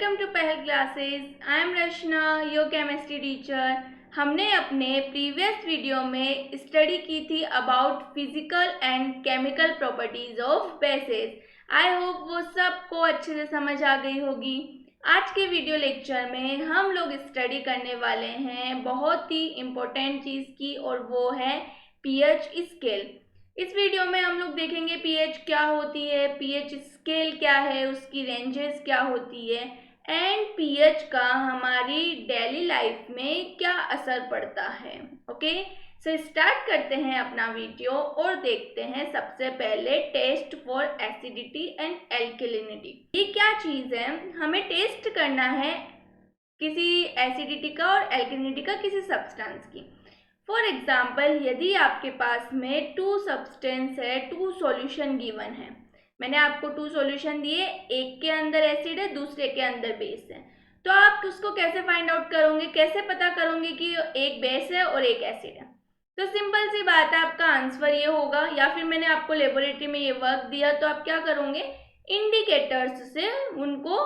Welcome to Pahal classes. I am Rachna, your chemistry teacher. हमने अपने previous video में study की थी about physical and chemical properties of bases. I hope वो सबको अच्छे से समझ आ गई होगी। आज के वीडियो लेक्चर में हम लोग स्टडी करने वाले हैं बहुत ही इम्पोर्टेंट चीज़ की, और वो है पीएच स्केल। इस वीडियो में हम लोग देखेंगे पीएच क्या होती है, पीएच स्केल क्या है, उसकी रेंजेस क्या होती है, एंड पीएच का हमारी डेली लाइफ में क्या असर पड़ता है। ओके, सो स्टार्ट करते हैं अपना वीडियो और देखते हैं सबसे पहले test for acidity and alkalinity. ये क्या चीज़ है? हमें टेस्ट करना है किसी एसिडिटी का और एल्केलिनिटी का किसी सब्सटेंस की। फॉर एग्जाम्पल, यदि आपके पास में टू सब्सटेंस है, टू सॉल्यूशन गिवन है, मैंने आपको टू सॉल्यूशन दिए, एक के अंदर एसिड है, दूसरे के अंदर बेस है, तो आप उसको कैसे फाइंड आउट करोगे, कैसे पता करोगे कि एक बेस है और एक एसिड है? तो सिंपल सी बात है, आपका आंसर ये होगा, या फिर मैंने आपको लेबोरेटरी में ये वर्क दिया तो आप क्या करोगे, इंडिकेटर्स से उनको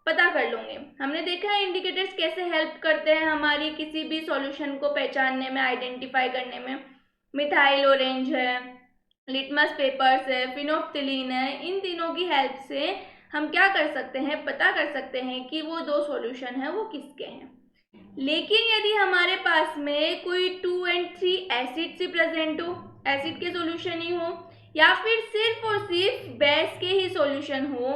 पता कर लोगे। हमने देखा है इंडिकेटर्स कैसे हेल्प करते हैं हमारी किसी भी सॉल्यूशन को पहचानने में, आइडेंटिफाई करने में। मिथाइल ऑरेंज है, लिटमस पेपर्स है, फिनोफ्थिलीन है, इन तीनों की हेल्प से हम क्या कर सकते हैं, पता कर सकते हैं कि वो दो सॉल्यूशन है वो किसके हैं। लेकिन यदि हमारे पास में कोई 2 and 3 एसिड से प्रेजेंट हो, एसिड के सॉल्यूशन ही हो, या फिर सिर्फ और सिर्फ बेस के ही सॉल्यूशन हो,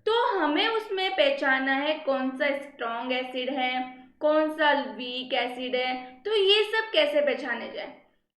तो हमें उसमें पहचानना है कौन सा स्ट्रॉन्ग एसिड है, कौन सा वीक एसिड है। तो ये सब कैसे पहचाने जाए?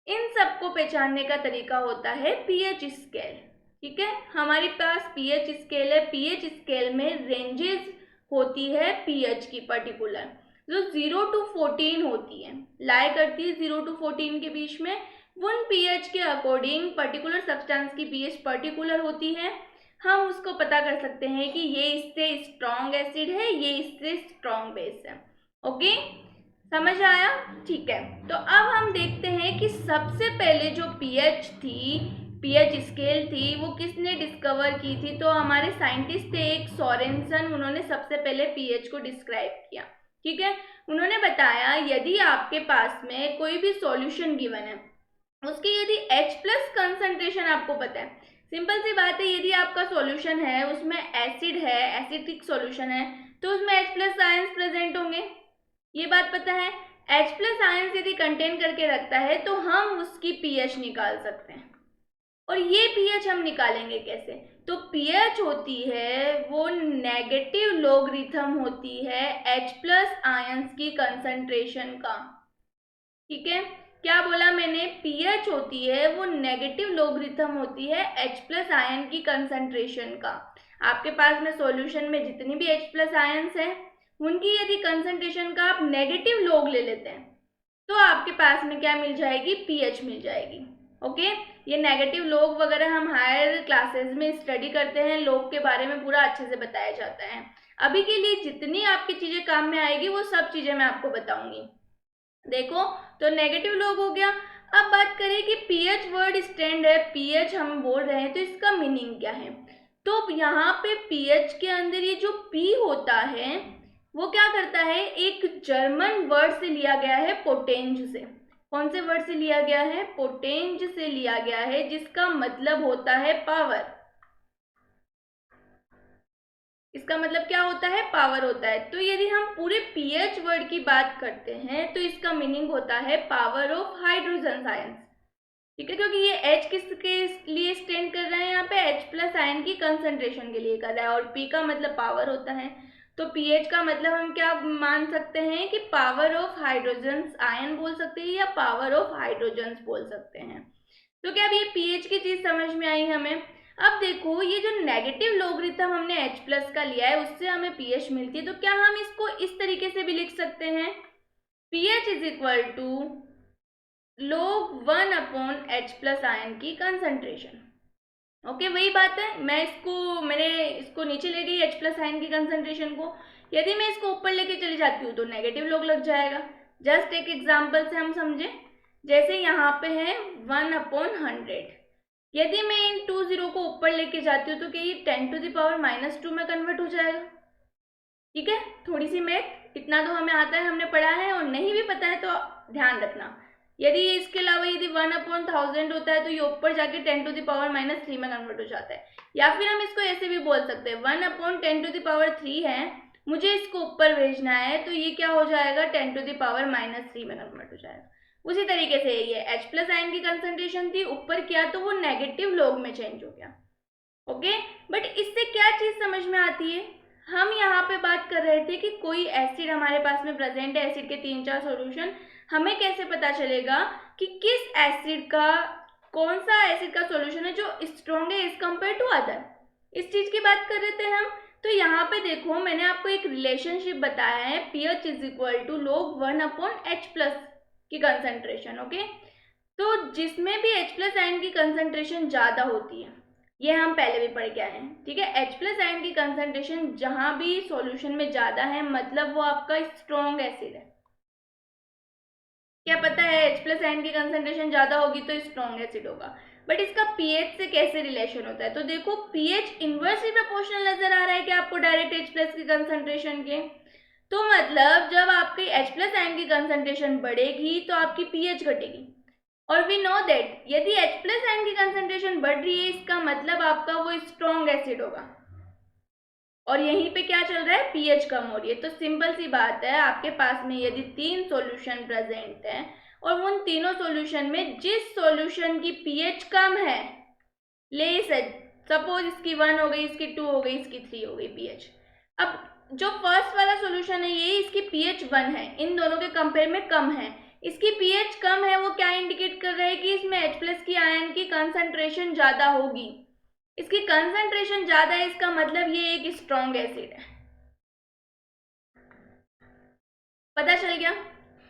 इन सबको पहचानने का तरीका होता है पीएच स्केल। ठीक है, हमारे पास पीएच स्केल है। पीएच स्केल में रेंजेस होती है पीएच की पर्टिकुलर, जो 0 to 14 होती है, लाई करती है 0 to 14 के बीच में। उन पीएच के अकॉर्डिंग पर्टिकुलर सब्सटेंस की पीएच पर्टिकुलर होती है। हम उसको पता कर सकते हैं कि ये इससे स्ट्रॉन्ग एसिड है, ये इससे स्ट्रॉन्ग बेस है। ओके, समझ आया? ठीक है, तो अब हम देखते हैं कि सबसे पहले जो पीएच थी, पीएच स्केल थी, वो किसने डिस्कवर की थी? तो हमारे साइंटिस्ट थे एक सोरेनसन, उन्होंने सबसे पहले पीएच को डिस्क्राइब किया। ठीक है, उन्होंने बताया यदि आपके पास में कोई भी सॉल्यूशन गिवन है, उसकी यदि H+ कंसंट्रेशन आपको पता है, सिंपल सी बात है, यदि आपका सॉल्यूशन है उसमें एसिड है, एसिडिक सॉल्यूशन है, तो उसमें H+ आयंस प्रेजेंट होंगे, ये बात पता है। H+ आयंस यदि कंटेन करके रखता है तो हम उसकी पीएच निकाल सकते हैं। और ये पीएच हम निकालेंगे कैसे? तो पीएच होती है वो नेगेटिव लॉगरिथम होती है H+ आयंस की कंसंट्रेशन का। ठीक है, क्या बोला मैंने? पीएच होती है वो नेगेटिव लॉगरिथम होती है H+ आयन की कंसंट्रेशन का। आपके पास में सॉल्यूशन में जितनी भी H+ आयंस हैं, उनकी यदि कंसंट्रेशन का आप नेगेटिव लॉग ले लेते हैं, तो आपके पास में क्या मिल जाएगी? पीएच मिल जाएगी। ओके, ये नेगेटिव लॉग वगैरह हम हायर क्लासेस में स्टडी करते हैं, लॉग के बारे में पूरा अच्छे से बताया जाता है। अभी के लिए जितनी आपकी चीजें काम में आएगी वो सब चीजें मैं आपको बताऊंगी। देखो, तो नेगेटिव लॉग हो गया। अब बात करें कि पीएच वर्ड स्टैंड है, पीएच हम बोल रहे हैं, तो इसका मीनिंग क्या है? तो यहाँ पे पीएच के अंदर ये जो पी होता है वो क्या करता है, एक जर्मन वर्ड से लिया गया है, पोटेंज से। कौन से वर्ड से लिया गया है? पोटेंज से लिया गया है, जिसका मतलब होता है पावर। इसका मतलब क्या होता है? पावर होता है। तो यदि हम पूरे पीएच वर्ड की बात करते हैं तो इसका मीनिंग होता है पावर ऑफ हाइड्रोजन आयंस। ठीक है, क्योंकि ये H किसके लिए स्टैंड कर रहे हैं? यहाँ पे H+ आयन की कंसंट्रेशन के लिए कर रहा है, और P का मतलब पावर होता है। तो पीएच का मतलब हम क्या मान सकते हैं कि पावर ऑफ हाइड्रोजन आयन बोल सकते हैं, या पावर ऑफ हाइड्रोजन बोल सकते हैं। तो क्या अब ये पीएच की चीज समझ में आई हमें? अब देखो, ये जो नेगेटिव लॉगरिथम हमने H+ का लिया है उससे हमें पीएच मिलती है, तो क्या हम इसको इस तरीके से भी लिख सकते हैं? PH is equal to log 1 / H+ ion की कंसंट्रेशन। ओके, वही बात है, मैंने इसको नीचे ले ली H+ आयन की कंसंट्रेशन को। यदि मैं इसको ऊपर लेके चली जाती हूँ तो नेगेटिव लॉग लग जाएगा। जस्ट एक एग्जाम्पल से हम समझे, जैसे यहाँ पे है 1/100। यदि मैं इन 2 0 को ऊपर लेके जाती हूँ तो क्या ये 10⁻⁻² में कन्वर्ट हो जाएगा? ठीक है, थोड़ी सी मैथ, इतना तो हमें आता है, हमने पढ़ा है, और नहीं भी पता है तो ध्यान रखना। यदि इसके अलावा यदि 1/1000 होता है तो ये ऊपर जाके 10⁻³ में कन्वर्ट हो जाता है। या फिर हम इसको ऐसे भी बोल सकते हैं 1/10⁻³ है, मुझे इसको ऊपर भेजना है, तो ये क्या हो जाएगा 10⁻³ में कन्वर्ट हो जाएगा। उसी तरीके से ये H+ आयन की कंसंट्रेशन थी, ऊपर किया तो वो नेगेटिव लॉग में चेंज हो गया। ओके, बट इससे क्या चीज समझ में आती है, हम यहाँ पे बात कर रहे थे कि कोई एसिड हमारे पास में प्रेजेंट है, एसिड के 3-4 सॉल्यूशन, हमें कैसे पता चलेगा कि किस एसिड का, कौन सा एसिड का सॉल्यूशन है जो स्ट्रॉन्ग है एज कंपेयर टू अदर, इस चीज की बात कर रहे थे हम। तो यहाँ पे देखो मैंने आपको एक रिलेशनशिप बताया है, pH = log 1/H+ की कंसंट्रेशन। ओके, तो जिसमें भी H+ आयन की कंसंट्रेशन ज्यादा होती है, ये हम पहले भी पढ़ के आए हैं, ठीक है, H+ आयन की कंसंट्रेशन जहां भी सॉल्यूशन में ज्यादा है मतलब वो आपका स्ट्रॉन्ग एसिड है। क्या पता है H+ आयन की कंसंट्रेशन ज्यादा होगी तो स्ट्रॉन्ग एसिड होगा, बट इसका pH से कैसे रिलेशन होता है, तो देखो pH इनवर्सली प्रोपोर्शनल नजर आ रहा है कि आपको डायरेक्ट H+ की कंसंट्रेशन के, तो मतलब जब आपकी H+ आयन की कंसंट्रेशन बढ़ेगी तो आपकी pH घटेगी, और वी नो दैट यदि H+ आयन की कंसंट्रेशन बढ़ रही है इसका मतलब आपका वो स्ट्रॉन्ग एसिड होगा, और यहीं पे क्या चल रहा है, pH कम हो रही है। तो सिंपल सी बात है, आपके पास में यदि 3 सॉल्यूशन प्रेजेंट है और उन तीनों सॉल्यूशन में जिस सॉल्यूशन की pH कम है, ले सपोज इसकी 1 हो गई, इसकी 2 हो गई, इसकी 3 हो गई pH, अब जो फर्स्ट वाला सॉल्यूशन है ये, इसकी pH 1 है, इन दोनों के कंपेयर में कम है, इसकी pH कम है, वो क्या इंडिकेट कर रहा है कि इसमें H+ की आयन की कंसंट्रेशन ज्यादा होगी, इसकी कंसंट्रेशन ज्यादा है, इसका मतलब ये एक स्ट्रॉन्ग एसिड है। पता चल गया,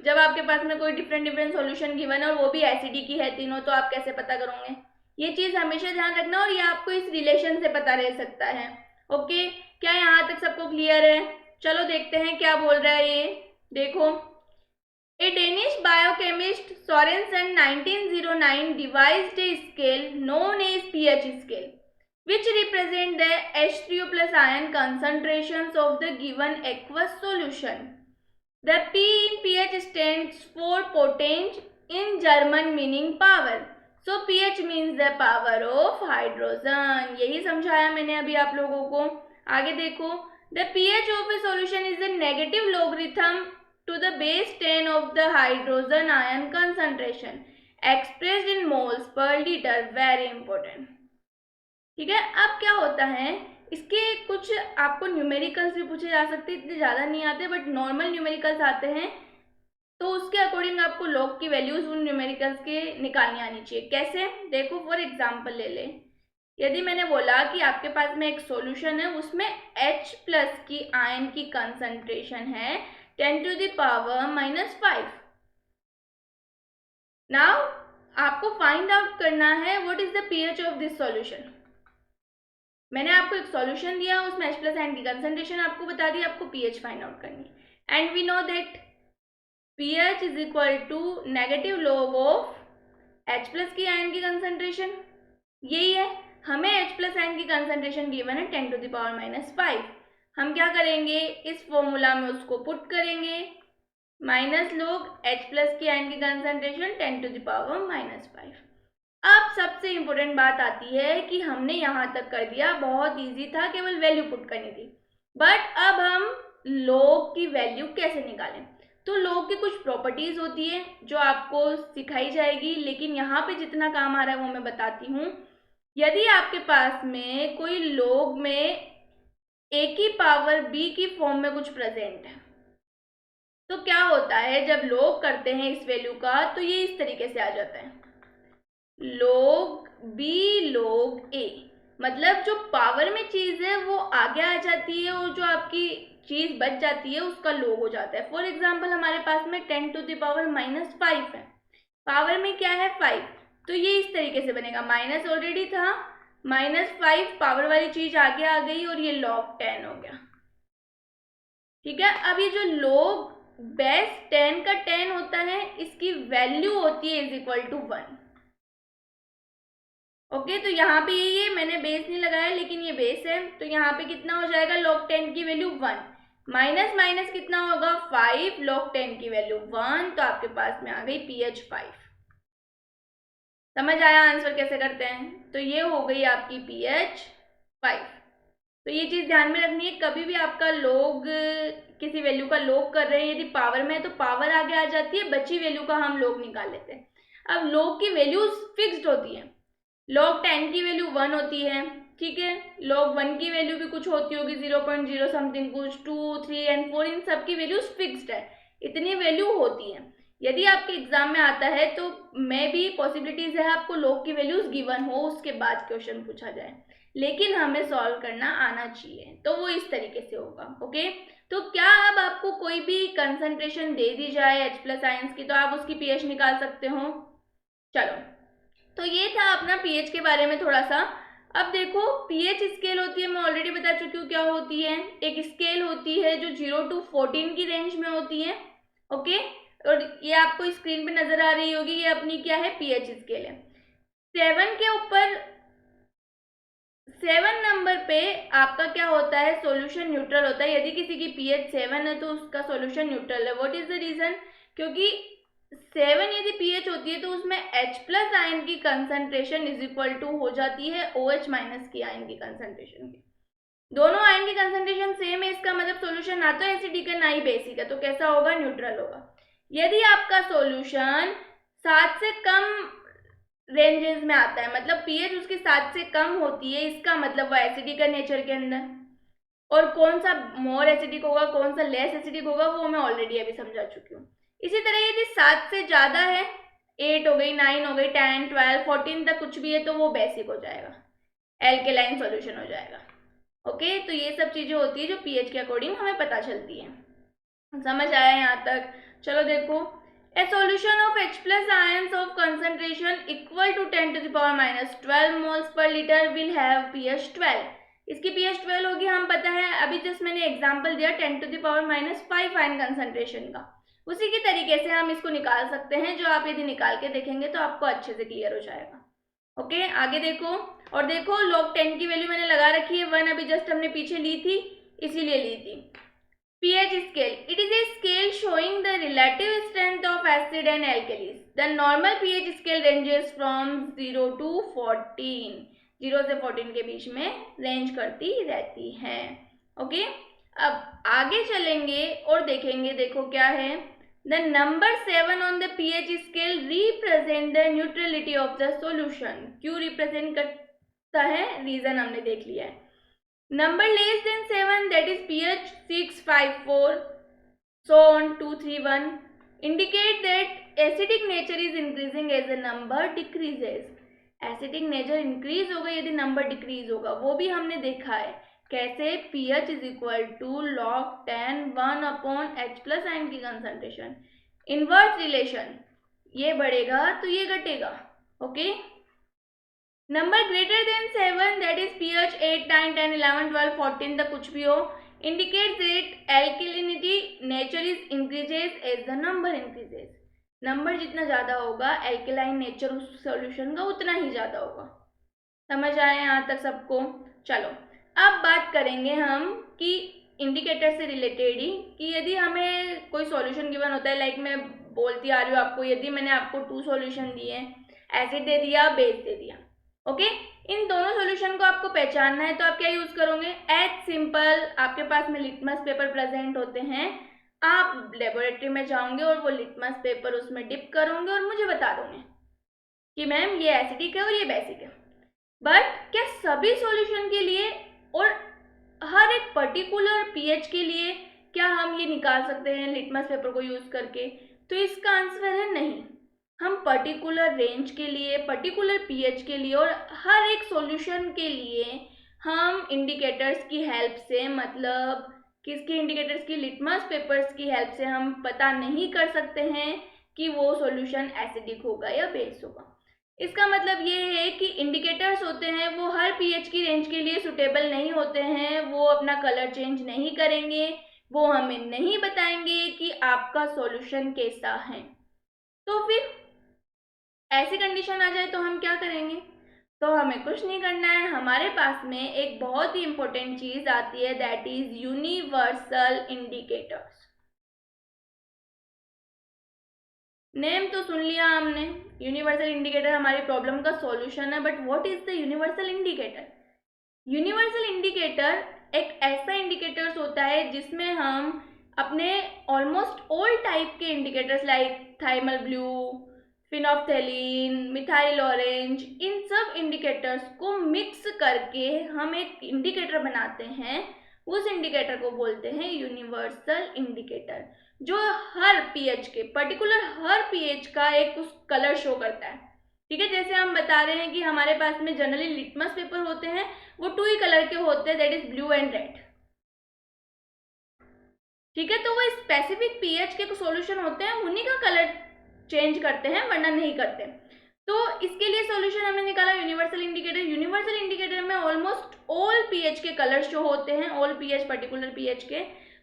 जब आपके पास में कोई डिफरेंट सॉल्यूशन गिवन है और वो भी एसिड की है तीनों, तो आप कैसे पता करोगे, ये चीज हमेशा ध्यान रखना, और ये आपको इस रिलेशन से पता रह सकता है। ओके, क्या यहाँ तक सबको क्लियर है? चलो देखते हैं क्या बोल रहा है ये, देखो, A Danish biochemist Sorensen 1909 devised a scale known as pH scale, which represent the H3O+ ion concentrations of the given aqueous solution. The P in pH stands for potential in German meaning power. So pH means the power of hydrogen. यही समझाया मैंने अभी आप लोगों को। आगे देखो, the pH of a solution is the negative logarithm to the base 10 of the hydrogen ion concentration expressed in moles per liter. Very important. ठीक है, अब क्या होता है, इसके कुछ आपको न्यूमेरिकल्स भी पूछे जा सकते हैं, इतने ज़्यादा नहीं आते बट नॉर्मल न्यूमेरिकल्स आते हैं, तो उसके अकॉर्डिंग आपको लॉग की वैल्यूज उन न्यूमेरिकल्स के निकालनी आनी चाहिए। कैसे, देखो फॉर एग्जांपल ले ले, यदि मैंने बोला कि आपके पास में एक सॉल्यूशन है, उसमें H+ की आयन की कंसंट्रेशन है 10⁻⁻5। नाउ आपको फाइंड आउट करना है what is the pH of this solution. मैंने आपको एक सॉल्यूशन दिया, उसमें H+ आयन की कंसंट्रेशन आपको बता दी, आपको pH फाइंड आउट करनी है, and we know that pH = negative log of H+ की आयन की कंसंट्रेशन, यही है, हमें H+ आयन की कंसंट्रेशन गिवन है 10⁻⁵। हम क्या करेंगे, इस फॉर्मूला में उसको पुट करेंगे, माइनस लॉग H+ की आयन की कंसंट्रेशन 10⁻⁵। अब सबसे इंपॉर्टेंट बात आती है कि हमने यहाँ तक कर दिया, बहुत इजी था, केवल वैल्यू पुट करनी थी, बट अब हम लॉग की वैल्यू कैसे निकालें। तो लॉग की कुछ प्रॉपर्टीज होती है जो आपको सिखाई जाएगी, लेकिन यहाँ पे जितना काम आ रहा है वो मैं बताती हूँ। यदि आपके पास में कोई लॉग में a की पावर b की फॉर्म में कुछ प्रेजेंट है, तो क्या होता है, जब लॉग करते हैं इस वैल्यू का तो ये इस तरीके से आ जाता है, log b log a, मतलब जो पावर में चीज है वो आगे आ जाती है और जो आपकी चीज बच जाती है उसका log हो जाता है। फॉर एग्जाम्पल हमारे पास में 10⁻⁻5 है, पावर में क्या है 5, तो ये इस तरीके से बनेगा, माइनस ऑलरेडी था, -5 पावर वाली चीज आगे आ गई और ये log 10 हो गया। ठीक है, अब ये जो log बेस 10 का 10 होता है, इसकी वैल्यू होती है =1। ओके, तो यहाँ पे ये मैंने बेस नहीं लगाया लेकिन ये बेस है, तो यहाँ पे कितना हो जाएगा, log 10 की वैल्यू 1, माइनस माइनस कितना होगा 5, log 10 की वैल्यू 1, तो आपके पास में आ गई pH 5। समझ आया आंसर कैसे करते हैं? तो ये हो गई आपकी pH 5। तो ये चीज ध्यान में रखनी है, कभी भी आपका log किसी वैल्यू का log कर रहे हैं, यदि पावर में है तो पावर आगे आ जाती है, बची वैल्यू का हम log निकाल लेते हैं। अब log की वैल्यूज फिक्स्ड होती है, log 10 की वैल्यू 1 होती है, ठीक है, log 1 की वैल्यू भी कुछ होती होगी 0.0 समथिंग कुछ, 2, 3 एंड 4, इन सब की वैल्यूज फिक्स्ड है, इतनी वैल्यू होती है। यदि आपके एग्जाम में आता है तो मे भी पॉसिबिलिटीज है आपको log की वैल्यूज गिवन हो, उसके बाद क्वेश्चन पूछा जाए, लेकिन हमें सॉल्व करना आना चाहिए, तो वो इस तरीके से होगा। ओके, तो क्या अब आपको कोई भी कंसंट्रेशन दे दी जाए H+ आयंस की तो आप उसकी pH निकाल सकते हो। चलो, तो ये था अपना pH के बारे में थोड़ा सा। अब देखो pH स्केल होती है, मैं ऑलरेडी बता चुकी हूँ क्या होती है। एक स्केल होती है जो 0 to 14 की रेंज में होती है। ओके, और ये आपको स्क्रीन पे नजर आ रही होगी, ये अपनी क्या है pH स्केल है। 7 के ऊपर 7 नंबर पे आपका क्या होता है, सॉल्यूशन न्यूट्रल होता है। यदि किसी की pH 7 है तो उसका सॉल्यूशन न्यूट्रल है। What is the reason? क्योंकि 7 यदि pH होती है तो उसमें H+ आयन की कंसंट्रेशन इज इक्वल टू हो जाती है OH- की आयन की कंसंट्रेशन की। दोनों आयन की कंसंट्रेशन सेम है, इसका मतलब सॉल्यूशन ना तो एसिडिक है ना ही बेसिक है, तो कैसा होगा, न्यूट्रल होगा। यदि आपका सॉल्यूशन 7 से कम रेंजेस में आता है, मतलब pH उसकी 7 से कम होती है, इसका मतलब वो एसिडिक है नेचर के अंदर। और कौन सा मोर एसिडिक होगा, कौन सा लेस एसिडिक होगा, वो मैं ऑलरेडी अभी समझा चुकी हूँ। इसी तरह यदि 7 से ज्यादा है, 8 हो गई, 9 हो गई, 10, 12, 14 तक कुछ भी है, तो वो बेसिक हो जाएगा, एल्केलाइन सॉल्यूशन हो जाएगा। ओके, तो ये सब चीजें होती है जो pH के अकॉर्डिंग हमें पता चलती है। समझ आया यहाँ तक? चलो देखो, a solution of H+ ions of concentration equal to 10 to the power minus 12 moles per liter will have pH 12। इसकी pH 12 होगी, हम पता है, अभी जस्ट मैंने एग्जांपल दिया 10 to the power minus 5 ion concentration का, उसी की तरीके से हम इसको निकाल सकते हैं, जो आप यदि निकाल के देखेंगे तो आपको अच्छे से क्लियर हो जाएगा। ओके, आगे देखो, और देखो log 10 की वैल्यू मैंने लगा रखी है 1, अभी जस्ट हमने पीछे ली थी, इसीलिए ली थी। pH scale. It is a scale showing the relative strength of acid and alkalis. The normal pH scale ranges from 0 to 14. 0 से 14 के बीच में रेंज करती रहती है। ओके, अब आगे चलेंगे और देखेंगे, देखो क्या है, the number 7 on the pH scale represent the neutrality of the solution। क्यों represent करता है, रीजन हमने देख लिया है। Number less than 7, that is pH 6, 5, 4, so on 2, 3, 1, indicate that acidic nature is increasing as the number decreases। Acidic nature increase होगा यदि number decrease होगा, वो भी हमने देखा है कैसे, pH इज equal to log 10 1/H+ ion की कंसंट्रेशन, इनवर्स रिलेशन, ये बढ़ेगा तो ये घटेगा। Okay, number greater than 7, that is pH 8, 9, 10, 11, 12, 14 तक कुछ भी हो, indicate that alkalinity nature is increases as the number increases. Number जितना ज्यादा होगा एल्केलाइन नेचर उस सॉल्यूशन का उतना ही ज्यादा होगा। समझ आए यहाँ तक सबको? चलो, अब बात करेंगे हम कि इंडिकेटर से रिलेटेड ही, कि यदि हमें कोई सॉल्यूशन गिवन होता है, लाइक मैं बोलती आ रही हूँ आपको, यदि मैंने आपको 2 सॉल्यूशन दिए, एसिड दे दिया, बेस दे दिया, ओके, इन दोनों सॉल्यूशन को आपको पहचानना है, तो आप क्या यूज करोगे, एज सिंपल, आपके पास में लिटमस पेपर प्रेजेंट होते हैं, आप लेबोरेटरी में जाओगे और वो लिटमस पेपर उसमें डिप करोगे और मुझे बता दोगे कि मैम ये एसिडिक है और ये बेसिक है। बट क्या सभी सॉल्यूशन के लिए और हर एक पर्टिकुलर पीएच के लिए क्या हम ये निकाल सकते हैं लिटमस पेपर को यूज करके? तो इसका आंसर है नहीं। हम पर्टिकुलर रेंज के लिए, पर्टिकुलर पीएच के लिए और हर एक सॉल्यूशन के लिए हम इंडिकेटर्स की हेल्प से, मतलब किसकी इंडिकेटर्स की, लिटमस पेपर्स की हेल्प से हम पता नहीं कर सकते हैं कि वो सॉल्यूशन एसिडिक होगा या बेस होगा। इसका मतलब ये है कि इंडिकेटर्स होते हैं वो हर पीएच की रेंज के लिए सुटेबल नहीं होते हैं, वो अपना कलर चेंज नहीं करेंगे, वो हमें नहीं बताएंगे कि आपका सॉल्यूशन कैसा है। तो फिर ऐसी कंडीशन आ जाए तो हम क्या करेंगे, तो हमें कुछ नहीं करना है, हमारे पास में एक बहुत ही इंपॉर्टेंट चीज आती है, that is universal indicators. Name तो सुन लिया हमने, यूनिवर्सल इंडिकेटर हमारी प्रॉब्लम का सॉल्यूशन है, but what is the universal indicator? Universal indicator एक ऐसा इंडिकेटर्स होता है जिसमें हम अपने ऑलमोस्ट ऑल टाइप के indicators like thymol blue, phenolphthalein, methyl orange, इन सब इंडिकेटर्स को मिक्स करके हम एक इंडिकेटर बनाते हैं। उस इंडिकेटर को बोलते हैं यूनिवर्सल इंडिकेटर, जो हर पीएच के पर्टिकुलर हर पीएच का एक उस कलर शो करता है। ठीक है, जैसे हम बता रहे हैं कि हमारे पास में जनरली लिटमस पेपर होते हैं, वो 2 ही कलर के होते हैं, that is blue and red. ठीक है, तो वो स्पेसिफिक पीएच के सॉल्यूशन होते हैं, उन्हीं का कलर चेंज करते हैं, वरना नहीं करते। तो इसके लिए सॉल्यूशन हमने निकाला यूनिवर्सल इंडिकेटर। यूनिवर्सल इंडिकेटर में ऑलमोस्ट ऑल पीएच के कलर शो होते हैं, ऑल पीएच पर्टिकुलर पीएच के।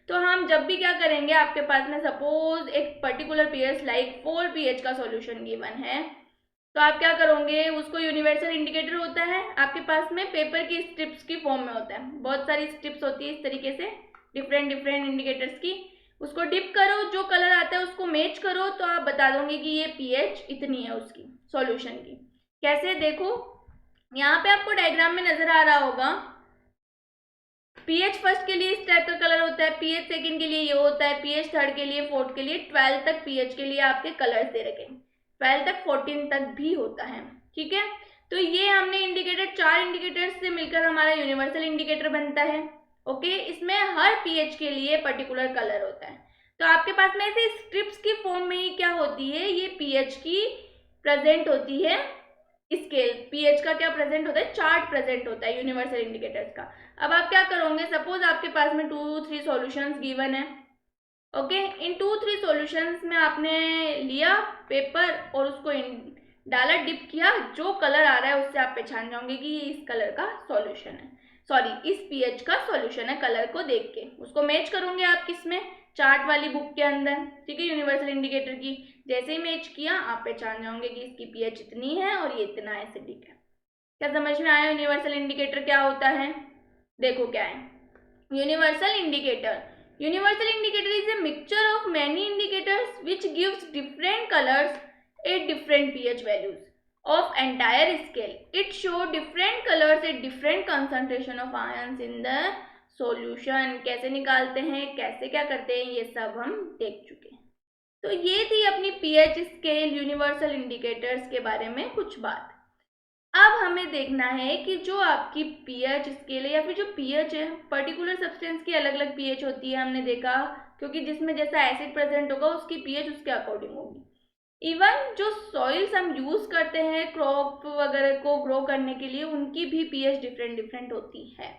तो हम जब भी क्या करेंगे, आपके पास में सपोज एक पर्टिकुलर पीएच लाइक 4 पीएच का सॉल्यूशन गिवन है, तो आप क्या करोगे, उसको यूनिवर्सल इंडिकेटर होता है आपके पास में पेपर की स्ट्रिप्स की फॉर्म में होता है, बहुत सारी स्ट्रिप्स होती है इस तरीके से डिफरेंट इंडिकेटर्स की, उसको डिप करो, जो कलर आता है उसको मैच करो, तो आप बता दोगे कि ये पीएच इतनी है उसकी सॉल्यूशन की। कैसे, देखो यहाँ पे आपको डायग्राम में नजर आ रहा होगा, पीएच फर्स्ट के लिए इस टाइप का कलर होता है, पीएच सेकंड के लिए ये होता है, पीएच थर्ड के लिए, फोर्थ के लिए, 12 तक पीएच के लिए आपके कलर्स दे रखे, 12 तक 14 तक भी होता है। ठीक है, तो ये हमने इंडिकेटर 4 इंडिकेटर्स से मिलकर हमारा यूनिवर्सल इंडिकेटर बनता है। ओके, इसमें हर पीएच के लिए पर्टिकुलर कलर होता है। तो आपके पास में ऐसे स्ट्रिप्स की फॉर्म में ही क्या होती है, ये पीएच की प्रेजेंट होती है स्केल, पीएच का क्या प्रेजेंट होता है, चार्ट प्रेजेंट होता है यूनिवर्सल इंडिकेटर्स का। अब आप क्या करोगे, सपोज आपके पास में 2-3 सॉल्यूशंस गिवन है। ओके, इन 2-3 सॉल्यूशंस में आपने लिया पेपर और उसको डाला, डिप किया, जो कलर आ रहा है उससे आप पहचान जाओगे कि ये इस कलर का सॉल्यूशन है, सॉरी इस पीएच का सॉल्यूशन है, कलर को देख के उसको मैच करोगे आप किसमें, चार्ट वाली बुक के अंदर। ठीक है, यूनिवर्सल इंडिकेटर की जैसे ही मैच किया आप पहचान जाओगे कि इसकी पीएच इतनी है और ये इतना एसिडिक है। क्या समझ में आया यूनिवर्सल इंडिकेटर क्या होता है? देखो क्या है universal indicator. Universal indicator is a mixture of many indicators which gives different colors at different pH values of entire scale. It shows different colors at different concentration of ions in the solution. कैसे निकालते हैं, कैसे क्या करते हैं, ये सब हम देख चुके हैं। तो ये थी अपनी pH स्केल यूनिवर्सल इंडिकेटर्स के बारे में कुछ बात। अब हमें देखना है कि जो आपकी पीएच स्केल है या फिर जो पीएच है, पर्टिकुलर सब्सटेंस की अलग अलग पीएच होती है, हमने देखा, क्योंकि जिसमें जैसा एसिड प्रेजेंट होगा उसकी पीएच उसके अकॉर्डिंग होगी। इवन जो सॉइल्स हम यूज करते हैं क्रॉप वगैरह को ग्रो करने के लिए, उनकी भी पीएच डिफरेंट होती है।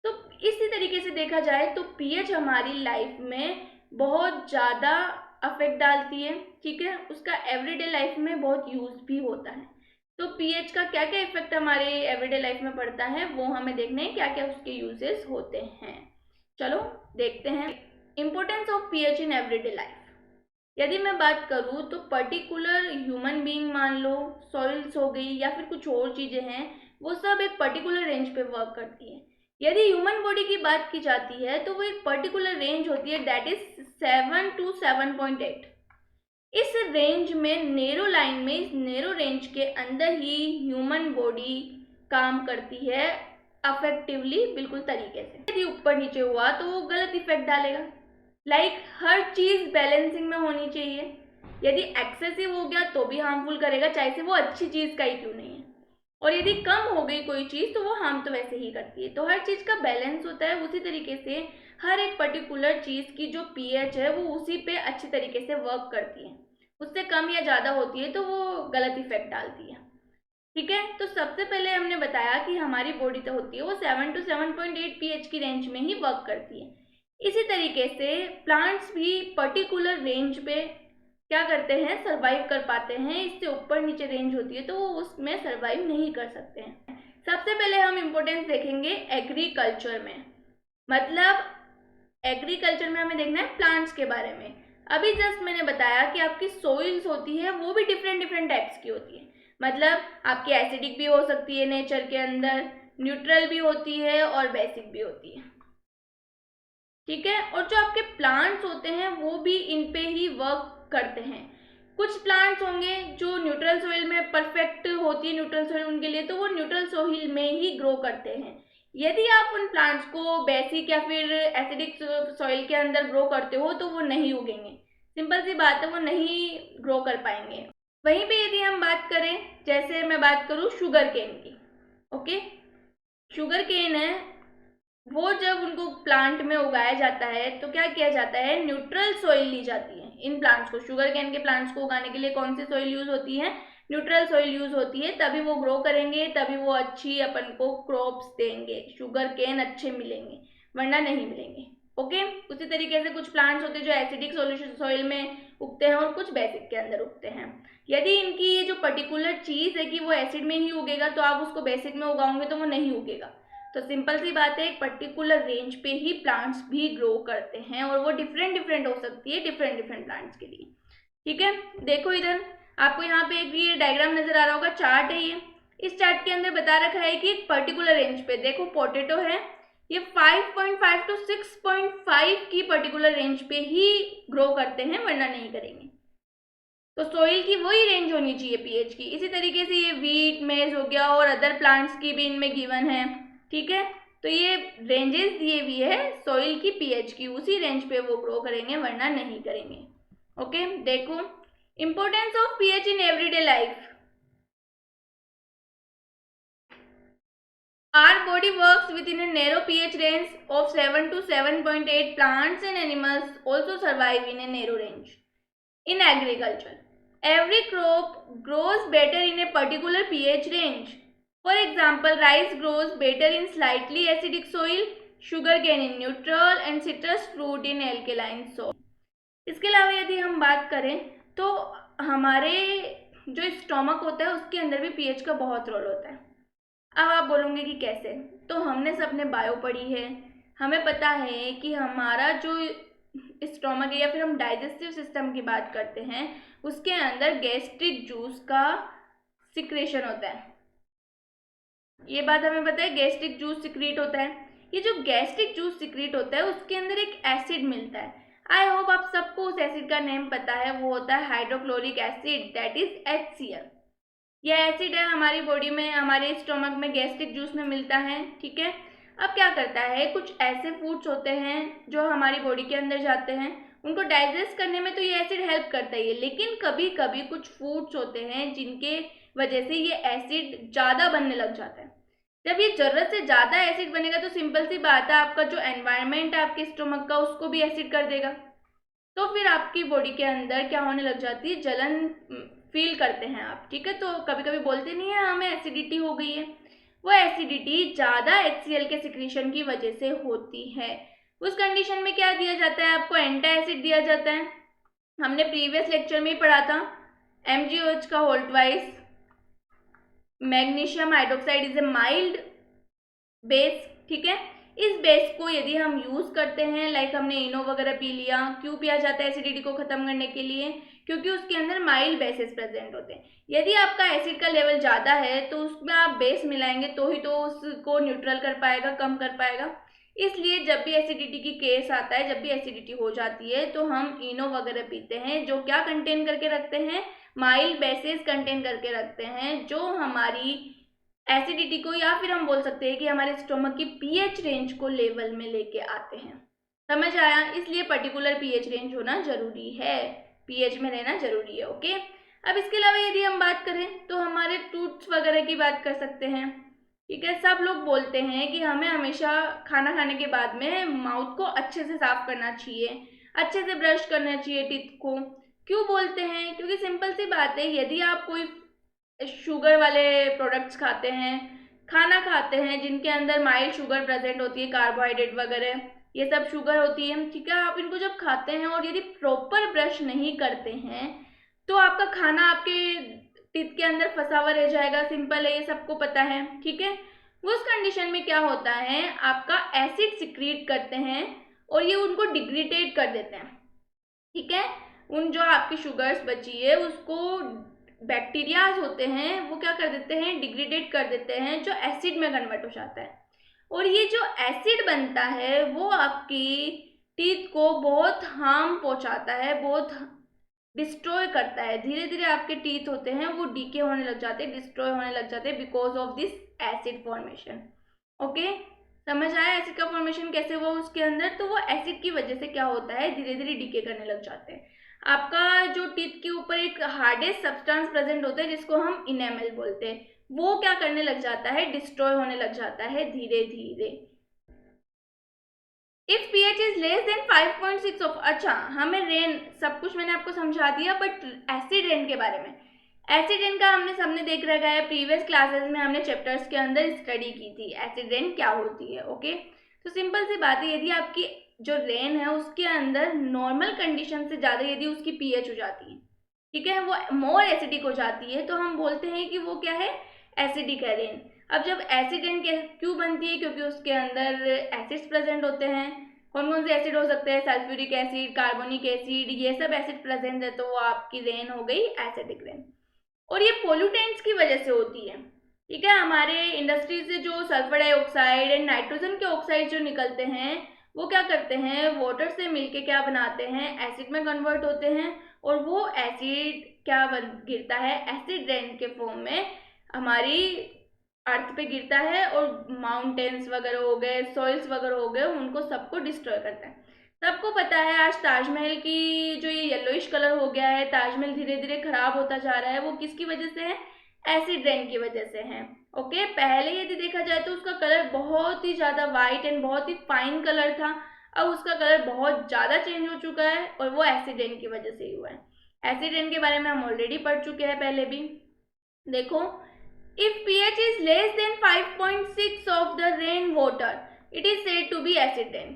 तो इसी तरीके से देखा जाए तो पीएच हमारी लाइफ में बहुत ज़्यादा अफेक्ट डालती है। ठीक है, उसका एवरीडे लाइफ में बहुत यूज भी होता है। तो पीएच का क्या क्या इफेक्ट हमारे एवरीडे लाइफ में पड़ता है, वो हमें देखना है क्या क्या उसके यूजेस होते हैं। चलो देखते हैं importance of pH in everyday life. यदि मैं बात करूँ तो पर्टिकुलर ह्यूमन बीइंग मान लो, सॉइल्स हो गई या फिर कुछ और चीज़ें हैं, वो सब एक पर्टिकुलर रेंज पे वर्क करती है। यदि ह्यूमन बॉडी की बात की जाती है तो वो एक पर्टिकुलर रेंज होती है, दैट इज 7 to 7.8। इस रेंज में नेरो लाइन में, इस नेरो रेंज के अंदर ही ह्यूमन बॉडी काम करती है अफेक्टिवली, बिल्कुल तरीके से। यदि ऊपर नीचे हुआ तो वो गलत इफेक्ट डालेगा। लाइक हर चीज बैलेंसिंग में होनी चाहिए, यदि एक्सेसिव हो गया तो भी हार्मफुल करेगा, चाहे से वो अच्छी चीज का ही क्यों नहीं है। और यदि कम हो गई कोई चीज तो वो हार्म तो वैसे ही करती है। तो हर चीज का बैलेंस होता है, उसी तरीके से हर एक पर्टिकुलर चीज की जो पीएच है वो उसी पे अच्छी तरीके से वर्क करती है। उससे कम या ज़्यादा होती है तो वो गलत इफेक्ट डालती है। ठीक है, तो सबसे पहले हमने बताया कि हमारी बॉडी तो होती है वो 7 to 7.8 पीएच की रेंज में ही वर्क करती है। इसी तरीके से प्लांट्स भी पर्टिकुलर रेंज पे क्या करते हैं, सर्वाइव कर पाते हैं। इससे ऊपर नीचे रेंज होती है तो वो उसमें सर्वाइव नहीं कर सकते हैं। सबसे पहले हम इम्पोर्टेंस देखेंगे एग्रीकल्चर में, मतलब एग्रीकल्चर में हमें देखना है प्लांट्स के बारे में। अभी जस्ट मैंने बताया कि आपकी सोइल्स होती है वो भी डिफरेंट टाइप्स की होती है, मतलब आपकी एसिडिक भी हो सकती है नेचर के अंदर, न्यूट्रल भी होती है और बेसिक भी होती है, ठीक है। और जो आपके प्लांट्स होते हैं वो भी इन पे ही वर्क करते हैं। कुछ प्लांट्स होंगे जो न्यूट्रल सॉइल में परफेक्ट होती है, न्यूट्रल सॉइल उनके लिए, तो वो न्यूट्रल सॉइल में ही ग्रो करते हैं। यदि आप उन प्लांट्स को बेसिक या फिर एसिडिक सॉइल के अंदर ग्रो करते हो तो वो नहीं उगेंगे, सिंपल सी बात है, वो नहीं ग्रो कर पाएंगे। वहीं पे यदि हम बात करें, जैसे मैं बात करूँ शुगर केन की, ओके, शुगर केन है वो जब उनको प्लांट में उगाया जाता है तो क्या किया जाता है, न्यूट्रल सॉइल ली जाती है। इन प्लांट्स को, शुगर केन के प्लांट्स को उगाने के लिए कौन सी सॉइल यूज होती है, न्यूट्रल सॉइल यूज होती है, तभी वो ग्रो करेंगे, तभी वो अच्छी अपन को क्रॉप्स देंगे, शुगर केन अच्छे मिलेंगे, वरना नहीं मिलेंगे, ओके। उसी तरीके से कुछ प्लांट्स होते हैं जो एसिडिक सोल्यूशन सॉइल में उगते हैं और कुछ बेसिक के अंदर उगते हैं। यदि इनकी ये जो पर्टिकुलर चीज है कि वो एसिड में ही उगेगा तो आप उसको बेसिक में उगाओगे तो वो नहीं उगेगा। तो सिंपल सी बात है, एक पर्टिकुलर रेंज पे ही प्लांट्स भी ग्रो करते हैं और वो डिफरेंट डिफरेंट हो सकती है डिफरेंट डिफरेंट प्लांट्स के लिए, ठीक है। देखो इधर आपको यहाँ पे एक ये डायग्राम नजर आ रहा होगा, चार्ट है ये। इस चार्ट के अंदर बता रखा है कि एक पर्टिकुलर रेंज पे देखो पोटैटो है, ये 5.5 to 6.5 की पर्टिकुलर रेंज पे ही ग्रो करते हैं, वरना नहीं करेंगे। तो सोइल की वही रेंज होनी चाहिए पीएच की। इसी तरीके से ये वीट, मेज हो गया और अदर प्लांट्स की भी इनमें गिवन है, ठीक है। तो ये रेंजेस दिए हुई है सोइल की पीएच की, उसी रेंज पे वो ग्रो करेंगे, वरना नहीं करेंगे, ओके। देखो importance of pH in everyday life. Our body works within a narrow pH range of 7 to 7.8. Plants and animals also survive in a narrow range. In agriculture, every crop grows better in a particular pH range. For example, rice grows better in slightly acidic soil, sugarcane in neutral, and citrus fruit in alkaline soil. इसके अलावा यदि हम बात करें तो हमारे जो stomach होता है उसके अंदर भी पीएच का बहुत रोल होता है। अब आप बोलोगे कि कैसे, तो हमने सबने बायो पढ़ी है, हमें पता है कि हमारा जो स्टोमक है या फिर हम डाइजेस्टिव सिस्टम की बात करते हैं उसके अंदर गैस्ट्रिक जूस का सिक्रेशन होता है। ये बात हमें पता है, गैस्ट्रिक जूस सिक्रीट होता है। ये जो गैस्ट्रिक जूस सिक्रीट होता है उसके अंदर एक एसिड मिलता है। आई होप आप सबको उस एसिड का नेम पता है, वो होता है hydrochloric acid, that is HCl। यह एसिड है हमारी बॉडी में, हमारे स्टोमक में गैस्ट्रिक जूस में मिलता है, ठीक है। अब क्या करता है, कुछ ऐसे फूड्स होते हैं जो हमारी बॉडी के अंदर जाते हैं, उनको डाइजेस्ट करने में तो ये एसिड हेल्प करता ही है, लेकिन कभी कभी कुछ फूड्स होते हैं जिनके वजह से ये एसिड ज़्यादा बनने लग जाता है। जब ये ज़रूरत से ज़्यादा एसिड बनेगा तो सिंपल सी बात है, आपका जो एनवायरनमेंट है आपके स्टोमक का उसको भी एसिड कर देगा, तो फिर आपकी बॉडी के अंदर क्या होने लग जाती है, जलन फील करते हैं आप, ठीक है। तो कभी कभी बोलते नहीं है हमें एसिडिटी हो गई है, वो एसिडिटी ज़्यादा HCl के सिक्रीशन की वजह से होती है। उस कंडीशन में क्या दिया जाता है, आपको एंटा एसिड दिया जाता है। हमने प्रीवियस लेक्चर में ही पढ़ा था, MgOH का whole twice, magnesium hydroxide is a mild base, ठीक है। इस बेस को यदि हम यूज करते हैं, लाइक हमने इनो वगैरह पी लिया, क्यों पिया जाता है एसिडिटी को खत्म करने के लिए, क्योंकि उसके अंदर माइल्ड बेसेस प्रेजेंट होते हैं। यदि आपका एसिड का लेवल ज़्यादा है तो उसमें आप बेस मिलाएंगे तो ही तो उसको न्यूट्रल कर पाएगा, कम कर पाएगा। इसलिए जब भी एसिडिटी की केस आता है, जब भी एसिडिटी हो जाती है तो हम इनो वगैरह पीते हैं, जो क्या कंटेन करके रखते हैं, माइल्ड बेसेस कंटेन करके रखते हैं, जो हमारी एसिडिटी को, या फिर हम बोल सकते हैं कि हमारे स्टोमक की पीएच रेंज को लेवल में लेके आते हैं। समझ आया, इसलिए पर्टिकुलर पीएच रेंज होना जरूरी है, पीएच में रहना जरूरी है, ओके। अब इसके अलावा यदि हम बात करें तो हमारे टूथ्स वगैरह की बात कर सकते हैं, ठीक है। सब लोग बोलते हैं कि हमें हमेशा खाना खाने के बाद में माउथ को अच्छे से साफ करना चाहिए, अच्छे से ब्रश करना चाहिए टीथ को। क्यों बोलते हैं, क्योंकि सिंपल सी बात है, यदि आप कोई शुगर वाले प्रोडक्ट्स खाते हैं, खाना खाते हैं जिनके अंदर माइल्ड शुगर प्रेजेंट होती है, कार्बोहाइड्रेट वगैरह ये सब शुगर होती है, ठीक है। आप इनको जब खाते हैं और यदि प्रॉपर ब्रश नहीं करते हैं तो आपका खाना आपके टीथ के अंदर फंसा हुआ रह जाएगा, सिंपल है, ये सबको पता है, ठीक है। उस कंडीशन में क्या होता है, आपका एसिड सिक्रीट करते हैं और ये उनको डिग्रेडेट कर देते हैं, ठीक है। उन जो आपकी शुगर्स बची है उसको बैक्टीरियाज होते हैं वो क्या कर देते हैं, डिग्रेडेट कर देते हैं, जो एसिड में कन्वर्ट हो जाता है। और ये जो एसिड बनता है वो आपकी टीथ को बहुत हार्म पहुंचाता है, बहुत डिस्ट्रॉय करता है। धीरे धीरे आपके टीथ होते हैं वो डीके होने लग जाते हैं, डिस्ट्रॉय होने लग जाते हैं because of this acid formation. Okay, समझ आया एसिड का फॉर्मेशन कैसे हुआ उसके अंदर? तो वो एसिड की वजह से क्या होता है, धीरे धीरे डीके करने लग जाते हैं। आपका जो टीथ के ऊपर एक हार्डेस्ट सब्सटेंस प्रेजेंट होता है जिसको हम इनेमल बोलते हैं, वो क्या करने लग जाता है, डिस्ट्रॉय होने लग जाता है धीरे धीरे। If pH is less than 5.6 of, अच्छा हमें रेन सब कुछ मैंने आपको समझा दिया, बट एसिड रेन के बारे में, एसिड रेन का हमने सबने देख रखा है, प्रीवियस क्लासेस में हमने चैप्टर्स के अंदर स्टडी की थी एसिड रेन क्या होती है। ओके, तो सिंपल सी बात है, यदि आपकी जो रेन है उसके अंदर नॉर्मल कंडीशन से ज़्यादा यदि उसकी pH हो जाती है, ठीक है, वो मोर एसिडिक हो जाती है, तो हम बोलते हैं कि वो क्या है, एसिडिक है रेन। अब जब एसिड रेन क्यों बनती है, क्योंकि उसके अंदर एसिड्स प्रेजेंट होते हैं। कौन कौन से एसिड हो सकते हैं, सल्फ्यूरिक एसिड, कार्बोनिक एसिड, ये सब एसिड प्रेजेंट है, तो वो आपकी रेन हो गई एसिडिक रेन। और ये पोल्यूटेंट्स की वजह से होती है, ठीक है, हमारे इंडस्ट्री से जो सल्फर डाइऑक्साइड एंड नाइट्रोजन के ऑक्साइड जो निकलते हैं वो क्या करते हैं, वाटर से मिलके क्या बनाते हैं, एसिड में कन्वर्ट होते हैं, और वो एसिड क्या गिरता है, एसिड रेन के फॉर्म में हमारी अर्थ पे गिरता है, और माउंटेन्स वगैरह हो गए, सॉइल्स वगैरह हो गए, उनको सबको डिस्ट्रॉय करता है। सबको पता है आज ताजमहल की जो ये येलोइश कलर हो गया है, ताजमहल धीरे धीरे खराब होता जा रहा है, वो किसकी वजह से है, एसिड रेन की वजह से है। ओके, पहले यदि देखा जाए तो उसका कलर बहुत ही ज़्यादा वाइट एंड बहुत ही फाइन कलर था, अब उसका कलर बहुत ज़्यादा चेंज हो चुका है, और वो एसिड रेन की वजह से ही हुआ है। एसिड रेन के बारे में हम ऑलरेडी पढ़ चुके हैं पहले भी। देखो, if pH is less than 5.6 of the rain water, it is said to be acid rain.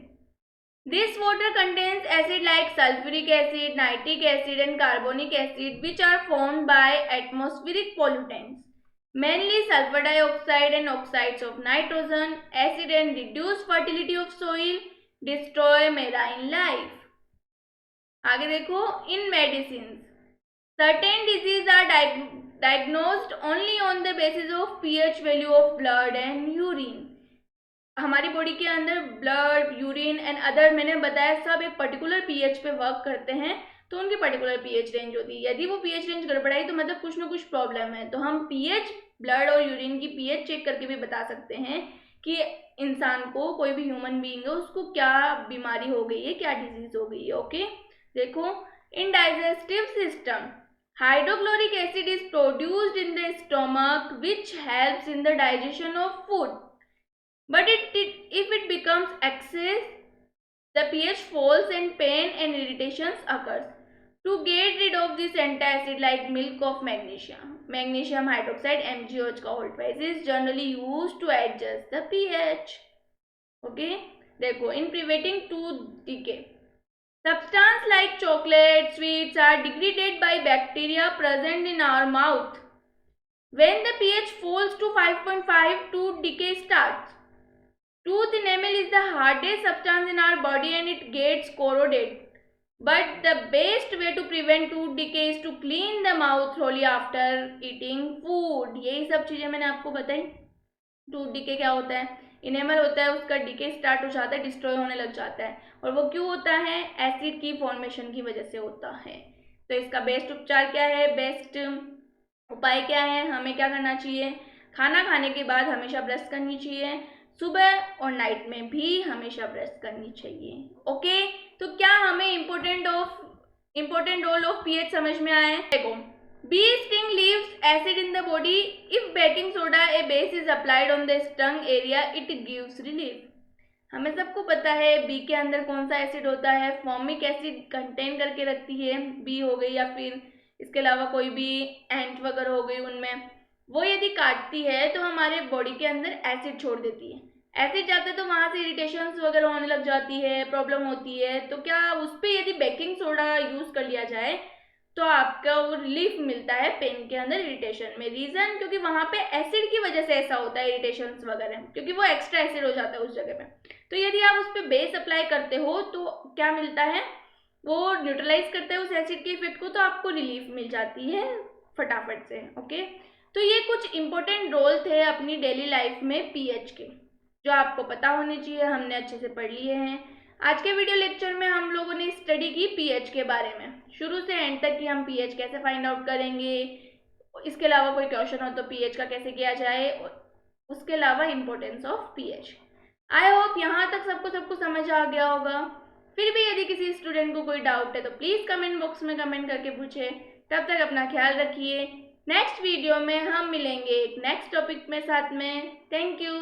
This water contains acid like sulfuric acid, nitric acid and carbonic acid, which are formed by atmospheric pollutants, mainly sulfur dioxide and oxides of nitrogen. Acid rain reduce fertility of soil, destroy marine life. आगे देखो, in medicines, certain diseases are diagnosed only on the basis of pH value of blood and urine. हमारी body के अंदर blood, urine and other मैंने बताया सब एक particular pH पे वर्क करते हैं, तो उनकी पर्टिकुलर पीएच रेंज होती है। यदि वो पीएच रेंज गड़बड़ाई तो मतलब कुछ ना कुछ प्रॉब्लम है, तो हम पीएच, ब्लड और यूरिन की पीएच चेक करके भी बता सकते हैं कि इंसान को, कोई भी ह्यूमन बीइंग है, उसको क्या बीमारी हो गई है, क्या डिजीज हो गई है। ओके, देखो, in digestive system hydrochloric acid is produced in the stomach, which helps in the digestion of food. But if it becomes excess, the pH falls and pain and irritations occurs. To get rid of this antacid like milk of magnesium hydroxide MgOH का whole twice is generally used to adjust the pH. Okay, देखो, in preventing tooth decay, substances like chocolate, sweets are degraded by bacteria present in our mouth. When the pH falls to 5.5, tooth decay starts. Tooth enamel is the hardest substance in our body and it gets corroded. But the best way to prevent tooth decay is to clean the mouth thoroughly after eating food. यही सब चीज़ें मैंने आपको बताई। Tooth decay क्या होता है, enamel होता है, उसका डिके स्टार्ट हो जाता है, डिस्ट्रॉय होने लग जाता है, और वो क्यों होता है, एसिड की फॉर्मेशन की वजह से होता है। तो इसका बेस्ट उपचार क्या है, बेस्ट उपाय क्या है, हमें क्या करना चाहिए, खाना खाने के बाद हमेशा ब्रश करनी चाहिए, सुबह और नाइट में भी हमेशा ब्रश करनी चाहिए। ओके, तो क्या हमें इम्पोर्टेंट रोल ऑफ पीएच समझ में आया है? देखो, bee sting leaves acid in the body. If baking soda a base is applied on the stung area, it gives relief. हमें सबको पता है बी के अंदर कौन सा एसिड होता है, फॉर्मिक एसिड कंटेन करके रखती है बी हो गई, या फिर इसके अलावा कोई भी एंट वगैरह हो गई, उनमें वो यदि काटती है तो हमारे बॉडी के अंदर एसिड छोड़ देती है। एसिड जाता है तो वहाँ से इरिटेशंस वगैरह होने लग जाती है, प्रॉब्लम होती है, तो क्या उस पर यदि बेकिंग सोडा यूज़ कर लिया जाए तो आपका वो रिलीफ मिलता है पेन के अंदर, इरिटेशन में। रीज़न, क्योंकि वहाँ पे एसिड की वजह से ऐसा होता है, इरिटेशंस वगैरह, क्योंकि वो एक्स्ट्रा एसिड हो जाता है उस जगह पे। तो यदि आप उस पर बेस अप्लाई करते हो तो क्या मिलता है, वो न्यूट्रलाइज करता है उस एसिड के इफेक्ट को, तो आपको रिलीफ मिल जाती है फटाफट से। ओके, तो ये कुछ इम्पोर्टेंट रोल थे अपनी डेली लाइफ में पीएच के, जो आपको पता होने चाहिए, हमने अच्छे से पढ़ लिए हैं। आज के वीडियो लेक्चर में हम लोगों ने स्टडी की पीएच के बारे में, शुरू से एंड तक कि हम पीएच कैसे फाइंड आउट करेंगे, इसके अलावा कोई क्वेश्चन हो तो पीएच का कैसे किया जाए, उसके अलावा importance of pH. I hope यहाँ तक सबको समझ आ गया होगा। फिर भी यदि किसी स्टूडेंट को कोई डाउट है तो प्लीज़ कमेंट बॉक्स में कमेंट करके पूछे। तब तक अपना ख्याल रखिए। नेक्स्ट वीडियो में हम मिलेंगे एक नेक्स्ट टॉपिक में साथ में। Thank you.